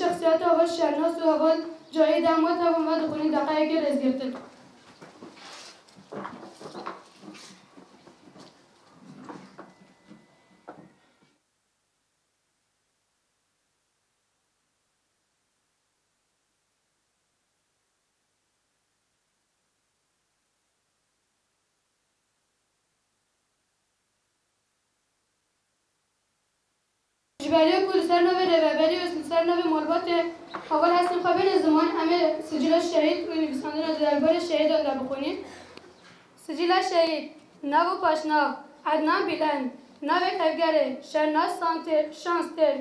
شخصیت اول شهرناز و اول جای داماد هم و دخونی دقایق رز گرتن. جبالی کل سر نوی رهبری و سر نوی مالبات اول هستیم خبر زمان همه سجل شهید و نویسنده را درباره شهید را بخونید. سجل شهید نو پاشناو عدنان بیلند نو تفگره شهرناز شانستر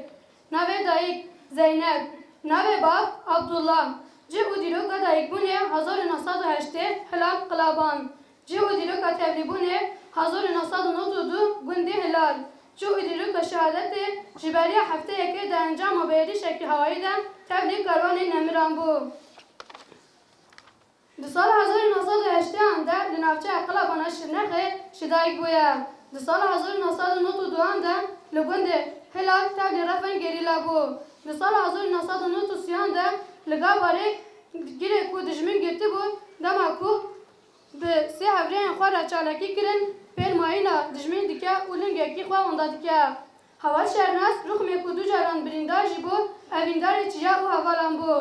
نو دایک زینب نو باب عبدالله جه و دیروکا دایک بونه 1908 هلال قلابان جه و دیروکا تبلی بونه 1992 گنده هلال جو ادیروکا شهادت جبری هفته یکی در انجام بیری شکل هوایی دم تبلیغ کاروان نمیران بو. در سال 1908 در لنافچه قلابان شرنخه شدایک بویا. در سال 1992 در لگوند هلال تبلیغ رفن گریلا بو. در سال 1993 در لگا باره گیره کو دجمن گرتی بو دما کو به سه هفرین خواه را چالکی کرن پیل ماینا دجمن دیکه اولن گکی خواه ونده دیکه هوا شهرناز رخ میکو دو جاران بریندار جی بو اویندار چیا او حوالان بو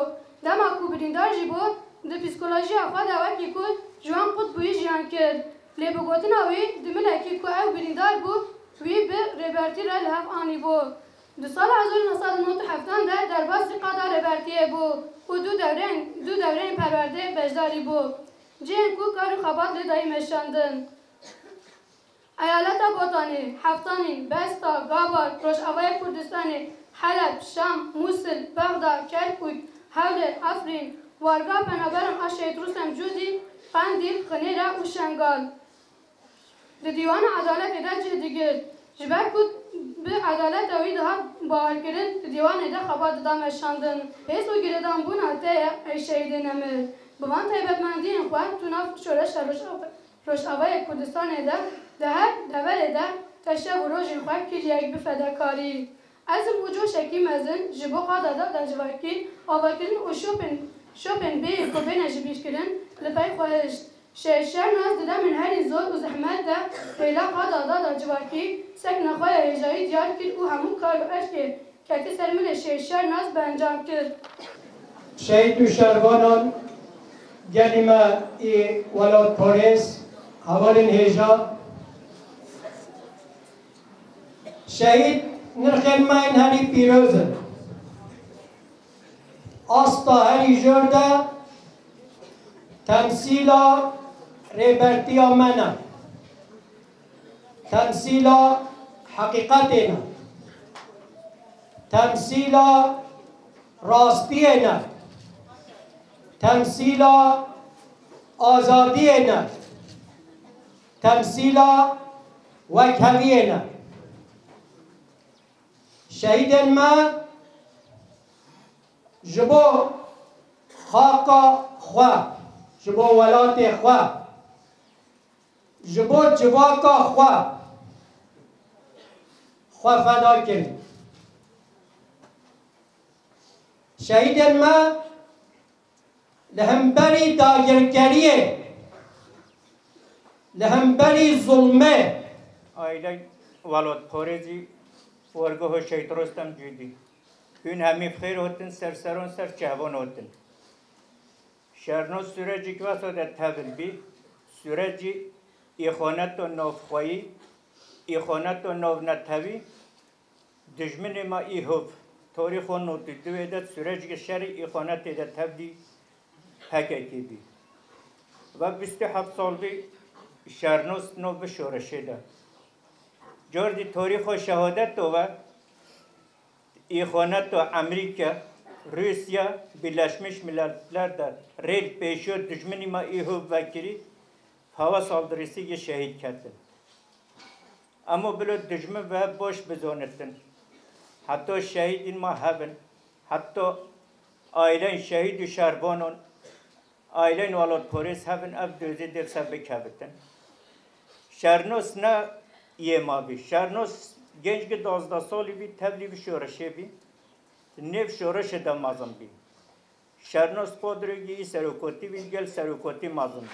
دما کو بریندار جی بو ده پسیکولوژی خواه داوکی کو جوان قد بوی جیان کرد لی بگوتن اوی دمن اکی کو او بریندار بو وی به ریبرتی را لحف آنی بو دو سال 1997 در باسی قادا ریبرتیه بو و دو دورین پرورده بجداری بو جین کو کار خبات لدایی مشاندن ایالت بوتانی، هفتانی، بستا، گابار، روش‌آوای کردستانی، حلب، شام، موصل، بغداد، کرکوک، حول، آفرین، وارگا پنابرم آشیت روسم جودی، قندیل، خنیرا و شنگال. در دیوان عدالت دا چه دیگر جبر کود به عدالت اوی ده باور کردن دیوان دا خبات دا مشاندن. هیچ و گردان بون حتی ای شهید نمر. بوان طیبتمندی این خواه تو ناف شورش روش‌آوای کردستان دا ده هر دوره ده تشب و روژ خواه کل یک بفداکاری. از موجو شکی مزن جبو قادا دا جواکی آواکرین و شوپن بی کوبین جبیش کرن لپای خواهشت. شهر ناز ده من هر زور و زحمت ده پیلا قادا دا جواکی سکن خواه هجایی دیار کرد و همون کار و اشک که سرمل شهر ناز به انجام کرد. شهید و شهروانان گلیمه ای ولاد پاریس حوالین هجا شهید نرخل ماین هری پیروزن آستا هری جرده تمثیلا ریبرتیا منه تمثیلا حقیقتنا تمثیلا راستینا تمثیلا آزادینا تمثیلا وکهوینا شهید ما جبو خاقا خواه جبو ولات خواه جبو جواکا خواه فدا کرد شهید ما لهمبری داگرگریه لهمبری ظلمه آیله ولاد پارزی ورگاه شهید رستم جدی این همی بخیر هستن سرسران سر جوان هستن شهرناز سورجی که واسه تبل بی سورجی ایخانت و نافخوایی ایخانت و ناف نتوی دجمن ما ایهوف تاریخ و نوتی دویدت سورجی که شر ایخانت ده تبدی حقیقی بی و 27 سال بی شهرناز نو بشورشه ده جاردی تاریخ و شهادت و ایخانت و امریکا روسیا Birleşmiş Milletler'de red peşiyor düşmanı ma ihu vekili hava saldırısı şehit ketti. Ama böyle düşman ve boş bezonettin. Hatta şehidin ma hebben. Hatta ailen şehid şerbanın ailen valat polis hebben ev düzü der sebek hebtin. Şernos ne yema bi. Şernos genç ki 12 salı bir tebliğ şöreşe bi. Nev şoreş da mazın bi. Şernos podregi serokoти vilgel serokoти mazın bi.